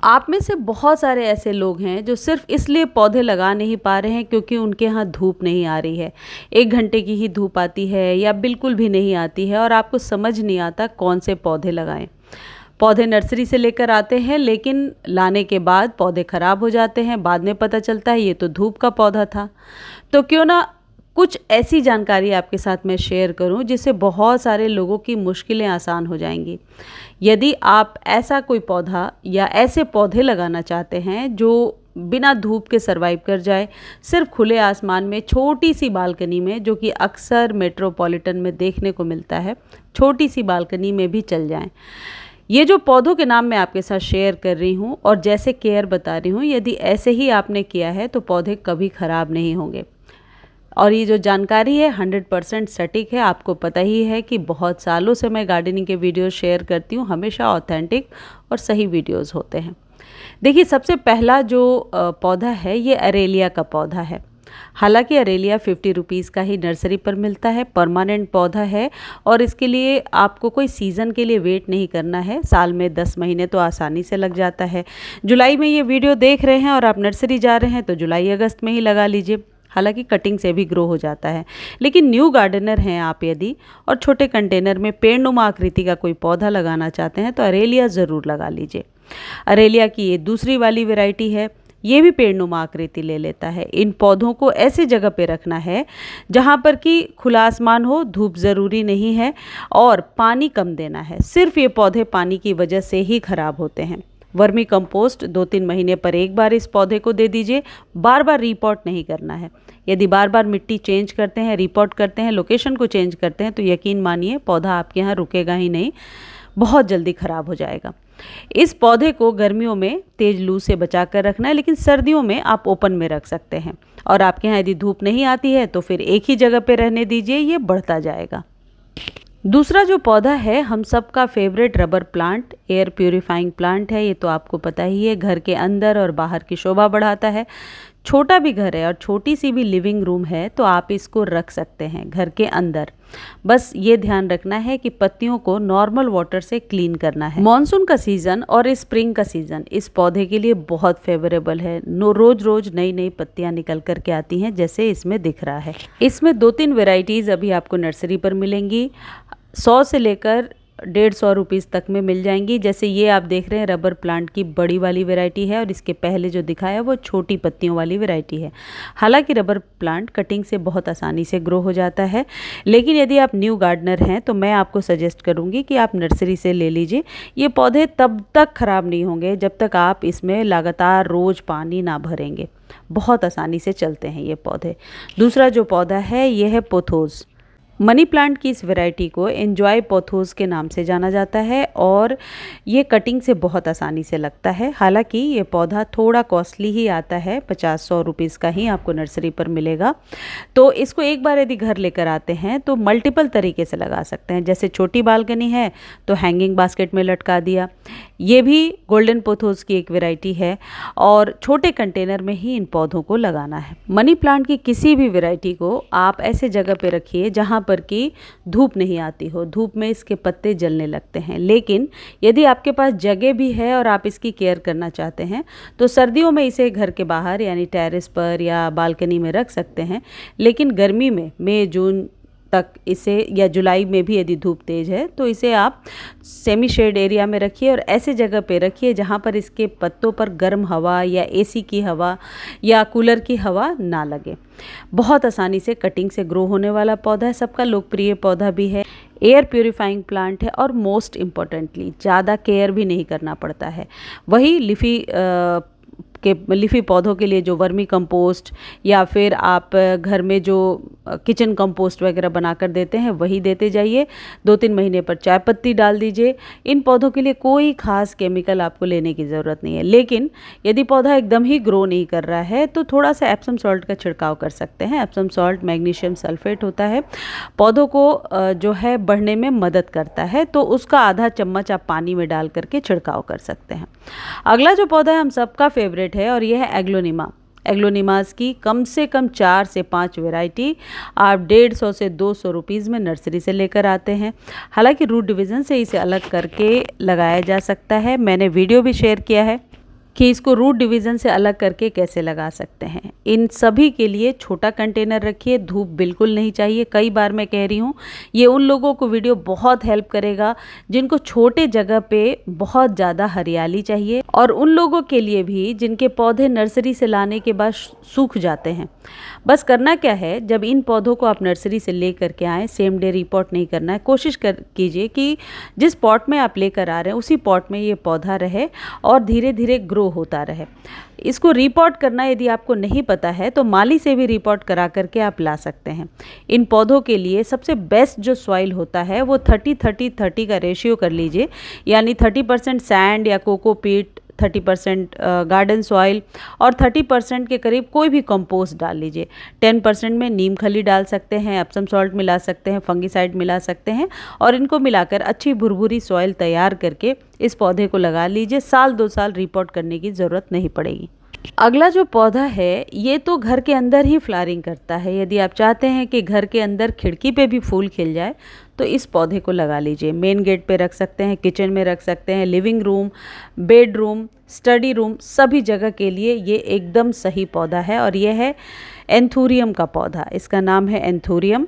आप में से बहुत सारे ऐसे लोग हैं जो सिर्फ इसलिए पौधे लगा नहीं पा रहे हैं क्योंकि उनके यहाँ धूप नहीं आ रही है। 1 घंटे की ही धूप आती है या बिल्कुल भी नहीं आती है और आपको समझ नहीं आता कौन से पौधे लगाएं। पौधे नर्सरी से लेकर आते हैं लेकिन लाने के बाद पौधे ख़राब हो जाते हैं। बाद में पता चलता है ये तो धूप का पौधा था। तो क्यों ना कुछ ऐसी जानकारी आपके साथ मैं शेयर करूं जिससे बहुत सारे लोगों की मुश्किलें आसान हो जाएंगी। यदि आप ऐसा कोई पौधा या ऐसे पौधे लगाना चाहते हैं जो बिना धूप के सरवाइव कर जाए, सिर्फ खुले आसमान में छोटी सी बालकनी में, जो कि अक्सर मेट्रोपॉलिटन में देखने को मिलता है, छोटी सी बालकनी में भी चल जाएं। ये जो पौधों के नाम मैं आपके साथ शेयर कर रही हूँ और जैसे केयर बता रही हूँ, यदि ऐसे ही आपने किया है तो पौधे कभी ख़राब नहीं होंगे। और ये जो जानकारी है 100% सटीक है। आपको पता ही है कि बहुत सालों से मैं गार्डनिंग के वीडियो शेयर करती हूँ, हमेशा ऑथेंटिक और सही वीडियोस होते हैं। देखिए, सबसे पहला जो पौधा है ये अरेलिया का पौधा है। हालांकि अरेलिया 50 रुपीज़ का ही नर्सरी पर मिलता है, परमानेंट पौधा है और इसके लिए आपको कोई सीज़न के लिए वेट नहीं करना है। साल में 10 महीने तो आसानी से लग जाता है। जुलाई में ये वीडियो देख रहे हैं और आप नर्सरी जा रहे हैं तो जुलाई अगस्त में ही लगा लीजिए। हालांकि कटिंग से भी ग्रो हो जाता है। लेकिन न्यू गार्डनर हैं आप यदि और छोटे कंटेनर में पेड़नुमा आकृति का कोई पौधा लगाना चाहते हैं तो अरेलिया ज़रूर लगा लीजिए। अरेलिया की ये दूसरी वाली वैरायटी है, ये भी पेड़नुमा आकृति ले लेता है। इन पौधों को ऐसी जगह पे रखना है जहाँ पर कि खुला आसमान हो, धूप ज़रूरी नहीं है और पानी कम देना है। सिर्फ ये पौधे पानी की वजह से ही ख़राब होते हैं। वर्मी कंपोस्ट 2-3 महीने पर एक बार इस पौधे को दे दीजिए। बार बार रिपॉट नहीं करना है। यदि बार बार मिट्टी चेंज करते हैं, रिपॉट करते हैं, लोकेशन को चेंज करते हैं तो यकीन मानिए पौधा आपके यहाँ रुकेगा ही नहीं, बहुत जल्दी ख़राब हो जाएगा। इस पौधे को गर्मियों में तेज़ लू से बचा कर रखना है, लेकिन सर्दियों में आप ओपन में रख सकते हैं। और आपके यहाँ यदि धूप नहीं आती है तो फिर एक ही जगह पर रहने दीजिए, ये बढ़ता जाएगा। दूसरा जो पौधा है हम सबका favourite rubber plant, air purifying plant है। ये तो आपको पता ही है, घर के अंदर और बाहर की शोभा बढ़ाता है। छोटा भी घर है और छोटी सी भी लिविंग रूम है तो आप इसको रख सकते हैं घर के अंदर। बस ये ध्यान रखना है कि पत्तियों को नॉर्मल वाटर से क्लीन करना है। मॉनसून का सीज़न और स्प्रिंग का सीज़न इस पौधे के लिए बहुत फेवरेबल है। रोज रोज नई नई पत्तियां निकल कर के आती हैं, जैसे इसमें दिख रहा है। इसमें 2-3 वेराइटीज़ अभी आपको नर्सरी पर मिलेंगी। 100 से लेकर 150 रुपीज़ तक में मिल जाएंगी। जैसे ये आप देख रहे हैं रबर प्लांट की बड़ी वाली वैरायटी है और इसके पहले जो दिखाया वो छोटी पत्तियों वाली वैरायटी है। हालांकि रबर प्लांट कटिंग से बहुत आसानी से ग्रो हो जाता है, लेकिन यदि आप न्यू गार्डनर हैं तो मैं आपको सजेस्ट करूंगी कि आप नर्सरी से ले लीजिए। ये पौधे तब तक ख़राब नहीं होंगे जब तक आप इसमें लगातार रोज़ पानी ना भरेंगे। बहुत आसानी से चलते हैं ये पौधे। दूसरा जो पौधा है ये है पोथोस। मनी प्लांट की इस वैरायटी को एंजॉय पोथोस के नाम से जाना जाता है और ये कटिंग से बहुत आसानी से लगता है। हालांकि ये पौधा थोड़ा कॉस्टली ही आता है, 50-100 रुपीज़ का ही आपको नर्सरी पर मिलेगा। तो इसको एक बार यदि घर लेकर आते हैं तो मल्टीपल तरीके से लगा सकते हैं। जैसे छोटी बालकनी है तो हैंगिंग बास्केट में लटका दिया। ये भी गोल्डन पोथोस की एक वैरायटी है और छोटे कंटेनर में ही इन पौधों को लगाना है। मनी प्लांट की किसी भी वैरायटी को आप ऐसे जगह पे रखिए जहाँ पर कि धूप नहीं आती हो। धूप में इसके पत्ते जलने लगते हैं। लेकिन यदि आपके पास जगह भी है और आप इसकी केयर करना चाहते हैं तो सर्दियों में इसे घर के बाहर यानी टेरेस पर या बालकनी में रख सकते हैं। लेकिन गर्मी में मई जून तक इसे, या जुलाई में भी यदि धूप तेज़ है तो इसे आप सेमी शेड एरिया में रखिए और ऐसे जगह पे रखिए जहाँ पर इसके पत्तों पर गर्म हवा या एसी की हवा या कूलर की हवा ना लगे। बहुत आसानी से कटिंग से ग्रो होने वाला पौधा है, सबका लोकप्रिय पौधा भी है, एयर प्यूरिफाइंग प्लांट है और मोस्ट इम्पॉर्टेंटली ज़्यादा केयर भी नहीं करना पड़ता है। वही लिफी पौधों के लिए जो वर्मी कंपोस्ट या फिर आप घर में जो किचन कंपोस्ट वगैरह बनाकर देते हैं वही देते जाइए। 2-3 महीने पर चाय पत्ती डाल दीजिए। इन पौधों के लिए कोई खास केमिकल आपको लेने की ज़रूरत नहीं है। लेकिन यदि पौधा एकदम ही ग्रो नहीं कर रहा है तो थोड़ा सा एप्सम सॉल्ट का छिड़काव कर सकते हैं। एप्सम सॉल्ट मैग्नीशियम सल्फेट होता है, पौधों को जो है बढ़ने में मदद करता है, तो उसका आधा चम्मच आप पानी में डाल करके छिड़काव कर सकते हैं। अगला जो पौधा है हम सबका फेवरेट है और यह है एग्लोनिमा। एग्लोनिमास की कम से कम 4 से 5 वैरायटी आप 150 से 200 रुपीज़ में नर्सरी से लेकर आते हैं। हालांकि रूट डिवीज़न से इसे अलग करके लगाया जा सकता है, मैंने वीडियो भी शेयर किया है। कि इसको रूट डिवीज़न से अलग करके कैसे लगा सकते हैं। इन सभी के लिए छोटा कंटेनर रखिए, धूप बिल्कुल नहीं चाहिए। कई बार मैं कह रही हूँ, ये उन लोगों को वीडियो बहुत हेल्प करेगा जिनको छोटे जगह पे बहुत ज़्यादा हरियाली चाहिए, और उन लोगों के लिए भी जिनके पौधे नर्सरी से लाने के बाद सूख जाते हैं। बस करना क्या है, जब इन पौधों को आप नर्सरी से ले करके आएँ, सेम डे रिपोर्ट नहीं करना है। कोशिश कीजिए कि जिस पॉट में आप लेकर आ रहे हैं उसी पॉट में ये पौधा रहे और धीरे धीरे ग्रो होता रहे। इसको रिपोर्ट करना यदि आपको नहीं पता है तो माली से भी रिपोर्ट करा करके आप ला सकते हैं। इन पौधों के लिए सबसे बेस्ट जो सॉइल होता है वो 30-30-30 का रेशियो कर लीजिए, यानी 30% सैंड या कोकोपीट, 30% गार्डन सॉइल और 30% के करीब कोई भी कंपोस्ट डाल लीजिए। 10% में नीम खली डाल सकते हैं, एप्सम सॉल्ट मिला सकते हैं, फंगीसाइड मिला सकते हैं और इनको मिलाकर अच्छी भुरभुरी सॉइल तैयार करके इस पौधे को लगा लीजिए। साल 2 साल रिपोर्ट करने की ज़रूरत नहीं पड़ेगी। अगला जो पौधा है ये तो घर के अंदर ही फ्लावरिंग करता है। यदि आप चाहते हैं कि घर के अंदर खिड़की पे भी फूल खिल जाए तो इस पौधे को लगा लीजिए। मेन गेट पे रख सकते हैं, किचन में रख सकते हैं, living room, bedroom, study room, सभी जगह के लिए ये एकदम सही पौधा है। और ये है एंथूरियम का पौधा, इसका नाम है एंथूरियम।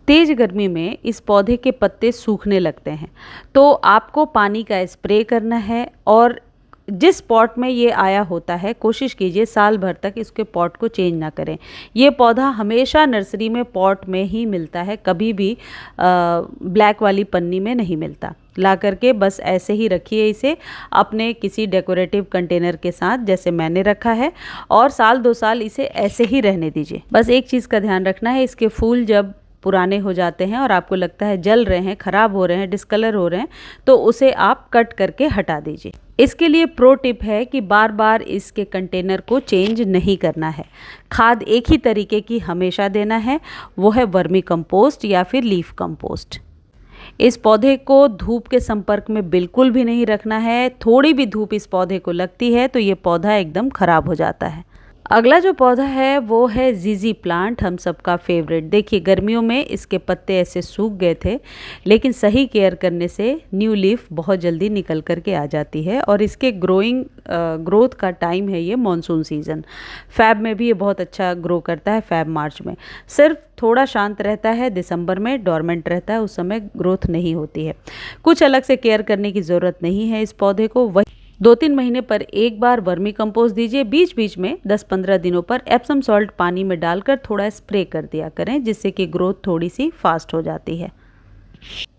तेज़ गर्मी में इस पौधे के पत्ते सूखने लगते हैं, तो आपको पानी का स्प्रे करना है और जिस पॉट में ये आया होता है कोशिश कीजिए साल भर तक इसके पॉट को चेंज ना करें। ये पौधा हमेशा नर्सरी में पॉट में ही मिलता है, कभी भी ब्लैक वाली पन्नी में नहीं मिलता। ला करके बस ऐसे ही रखिए इसे अपने किसी डेकोरेटिव कंटेनर के साथ, जैसे मैंने रखा है, और साल 2 साल इसे ऐसे ही रहने दीजिए। बस एक चीज़ का ध्यान रखना है, इसके फूल जब पुराने हो जाते हैं और आपको लगता है जल रहे हैं, ख़राब हो रहे हैं, डिस्कलर हो रहे हैं, तो उसे आप कट करके हटा दीजिए। इसके लिए प्रो टिप है कि बार बार इसके कंटेनर को चेंज नहीं करना है। खाद एक ही तरीके की हमेशा देना है, वो है वर्मी कंपोस्ट या फिर लीफ कंपोस्ट। इस पौधे को धूप के संपर्क में बिल्कुल भी नहीं रखना है। थोड़ी भी धूप इस पौधे को लगती है तो ये पौधा एकदम ख़राब हो जाता है। अगला जो पौधा है वो है जीजी प्लांट, हम सबका फेवरेट। देखिए गर्मियों में इसके पत्ते ऐसे सूख गए थे, लेकिन सही केयर करने से न्यू लीफ बहुत जल्दी निकल कर के आ जाती है। और इसके ग्रोथ का टाइम है ये मॉनसून सीज़न। फैब में भी ये बहुत अच्छा ग्रो करता है, फैब मार्च में। सिर्फ थोड़ा शांत रहता है, दिसंबर में डोरमेंट रहता है, उस समय ग्रोथ नहीं होती है। कुछ अलग से केयर करने की ज़रूरत नहीं है इस पौधे को। वही 2-3 महीने पर एक बार वर्मी कंपोस्ट दीजिए। बीच बीच में 10-15 दिनों पर एप्सम सॉल्ट पानी में डालकर थोड़ा स्प्रे कर दिया करें, जिससे कि ग्रोथ थोड़ी सी फास्ट हो जाती है।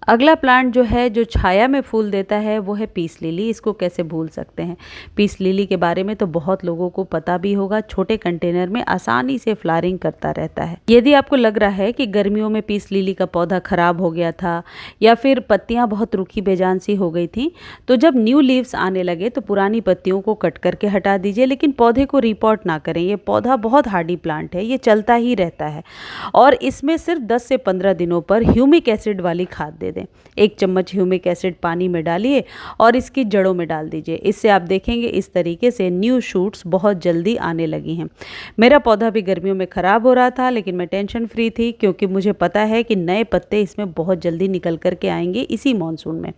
अगला प्लांट जो है जो छाया में फूल देता है वो है पीस लिली। इसको कैसे भूल सकते हैं। पीस लिली के बारे में तो बहुत लोगों को पता भी होगा। छोटे कंटेनर में आसानी से फ्लावरिंग करता रहता है। यदि आपको लग रहा है कि गर्मियों में पीस लिली का पौधा खराब हो गया था या फिर पत्तियां बहुत रूखी बेजान सी हो गई थी, तो जब न्यू लीव्स आने लगे तो पुरानी पत्तियों को कट करके हटा दीजिए, लेकिन पौधे को रिपोर्ट ना करें। ये पौधा बहुत हार्डी प्लांट है, ये चलता ही रहता है। और इसमें सिर्फ 10 से 15 दिनों पर ह्यूमिक एसिड वाली खाद दे दें। 1 चम्मच ह्यूमिक एसिड पानी में डालिए और इसकी जड़ों में डाल दीजिए। इससे आप देखेंगे इस तरीके से न्यू शूट्स बहुत जल्दी आने लगी हैं। मेरा पौधा भी गर्मियों में ख़राब हो रहा था, लेकिन मैं टेंशन फ्री थी क्योंकि मुझे पता है कि नए पत्ते इसमें बहुत जल्दी निकल कर के आएंगे इसी मॉनसून में।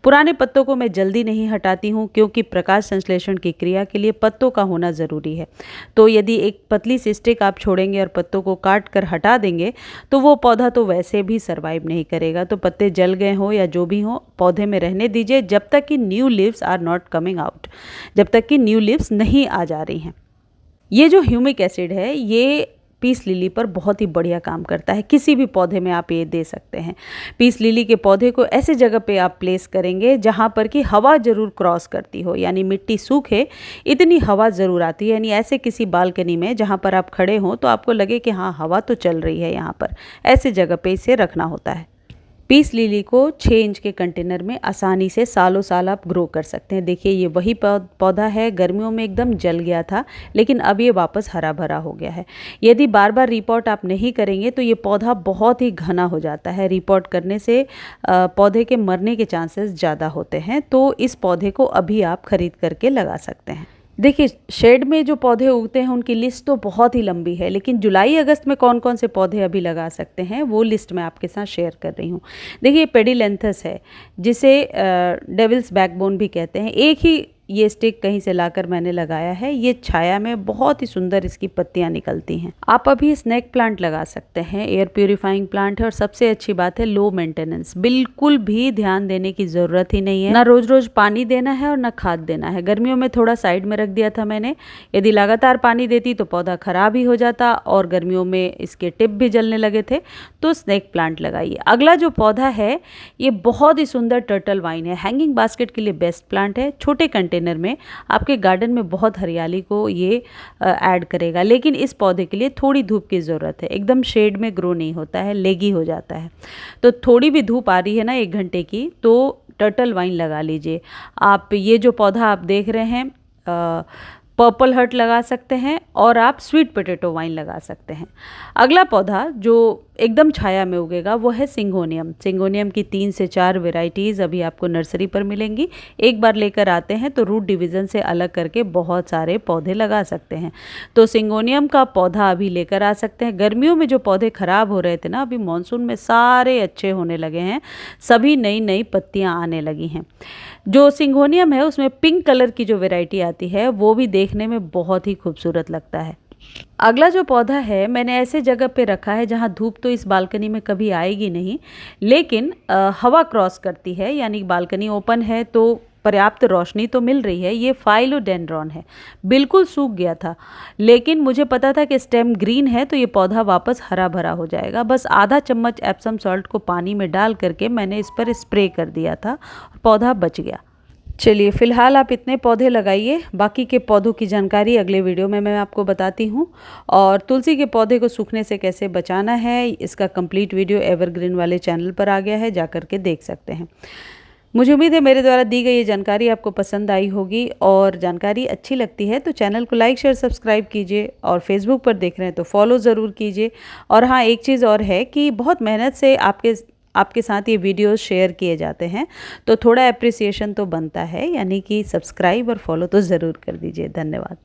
पुराने पत्तों को मैं जल्दी नहीं हटाती हूँ क्योंकि प्रकाश संश्लेषण की क्रिया के लिए पत्तों का होना ज़रूरी है। तो यदि एक पतली सी स्टिक आप छोड़ेंगे और पत्तों को काट कर हटा देंगे तो वो पौधा तो वैसे भी सर्वाइव नहीं करेगा। तो पत्ते जल गए हो या जो भी हो, पौधे में रहने दीजिए जब तक कि new leaves are not coming out, जब तक कि न्यू लीव्स नहीं आ जा रही हैं। ये जो ह्यूमिक एसिड है ये पीस लिली पर बहुत ही बढ़िया काम करता है। किसी भी पौधे में आप ये दे सकते हैं। पीस लिली के पौधे को ऐसे जगह पे आप प्लेस करेंगे जहाँ पर कि हवा ज़रूर क्रॉस करती हो, यानी मिट्टी सूखे इतनी हवा ज़रूर आती है। यानी ऐसे किसी बालकनी में जहाँ पर आप खड़े हों तो आपको लगे कि हाँ हवा तो चल रही है यहाँ पर, ऐसे जगह पे इसे रखना होता है। पीस लिली को 6 इंच के कंटेनर में आसानी से सालों साल आप ग्रो कर सकते हैं। देखिए ये वही पौधा है, गर्मियों में एकदम जल गया था लेकिन अब ये वापस हरा भरा हो गया है। यदि बार बार रिपोर्ट आप नहीं करेंगे तो ये पौधा बहुत ही घना हो जाता है। रिपोर्ट करने से पौधे के मरने के चांसेस ज़्यादा होते हैं। तो इस पौधे को अभी आप खरीद करके लगा सकते हैं। देखिए शेड में जो पौधे उगते हैं उनकी लिस्ट तो बहुत ही लंबी है, लेकिन जुलाई अगस्त में कौन कौन से पौधे अभी लगा सकते हैं वो लिस्ट मैं आपके साथ शेयर कर रही हूँ। देखिए पेडिलेंथस है जिसे डेविल्स बैकबोन भी कहते हैं। एक ही ये स्टिक कहीं से लाकर मैंने लगाया है। ये छाया में बहुत ही सुंदर इसकी पत्तियां निकलती हैं। आप अभी स्नेक प्लांट लगा सकते हैं, एयर प्यूरिफाइंग प्लांट है और सबसे अच्छी बात है लो मेंटेनेंस, बिल्कुल भी ध्यान देने की ज़रूरत ही नहीं है। ना रोज रोज पानी देना है और ना खाद देना है। गर्मियों में थोड़ा साइड में रख दिया था मैंने, यदि लगातार पानी देती तो पौधा खराब ही हो जाता और गर्मियों में इसके टिप भी जलने लगे थे। तो स्नेक प्लांट लगाइए। अगला जो पौधा है ये बहुत ही सुंदर टर्टल वाइन है, हैंगिंग बास्केट के लिए बेस्ट प्लांट है। छोटे कंटेनर में आपके गार्डन में बहुत हरियाली को ये ऐड करेगा, लेकिन इस पौधे के लिए थोड़ी धूप की ज़रूरत है। एकदम शेड में ग्रो नहीं होता है, लेगी हो जाता है। तो थोड़ी भी धूप आ रही है ना 1 घंटे की, तो टर्टल वाइन लगा लीजिए। आप ये जो पौधा आप देख रहे हैं पर्पल हर्ट लगा सकते हैं और आप स्वीट पोटैटो वाइन लगा सकते हैं। अगला पौधा जो एकदम छाया में उगेगा वो है सिंगोनियम। सिंगोनियम की 3 से 4 वेराइटीज़ अभी आपको नर्सरी पर मिलेंगी। एक बार लेकर आते हैं तो रूट डिवीज़न से अलग करके बहुत सारे पौधे लगा सकते हैं। तो सिंगोनियम का पौधा अभी लेकर आ सकते हैं। गर्मियों में जो पौधे ख़राब हो रहे थे ना, अभी मानसून में सारे अच्छे होने लगे हैं, सभी नई नई पत्तियाँ आने लगी हैं। जो सिंगोनियम है उसमें पिंक कलर की जो वैरायटी आती है वो भी देखने में बहुत ही खूबसूरत लगता है। अगला जो पौधा है मैंने ऐसे जगह पे रखा है जहाँ धूप तो इस बालकनी में कभी आएगी नहीं, लेकिन हवा क्रॉस करती है, यानी बालकनी ओपन है तो पर्याप्त रोशनी तो मिल रही है। ये फाइलोडेंड्रॉन है, बिल्कुल सूख गया था, लेकिन मुझे पता था कि स्टेम ग्रीन है तो ये पौधा वापस हरा भरा हो जाएगा। बस आधा चम्मच एप्सम सॉल्ट को पानी में डाल करके मैंने इस पर स्प्रे कर दिया था, पौधा बच गया। चलिए फ़िलहाल आप इतने पौधे लगाइए, बाकी के पौधों की जानकारी अगले वीडियो में मैं आपको बताती हूँ। और तुलसी के पौधे को सूखने से कैसे बचाना है इसका कंप्लीट वीडियो एवरग्रीन वाले चैनल पर आ गया है, जा कर के देख सकते हैं। मुझे उम्मीद है मेरे द्वारा दी गई ये जानकारी आपको पसंद आई होगी, और जानकारी अच्छी लगती है तो चैनल को लाइक शेयर सब्सक्राइब कीजिए, और फेसबुक पर देख रहे हैं तो फॉलो ज़रूर कीजिए। और हाँ, एक चीज़ और है कि बहुत मेहनत से आपके साथ ये वीडियोस शेयर किए जाते हैं, तो थोड़ा अप्रिसिएशन तो बनता है, यानी कि सब्सक्राइब और फॉलो तो ज़रूर कर दीजिए। धन्यवाद।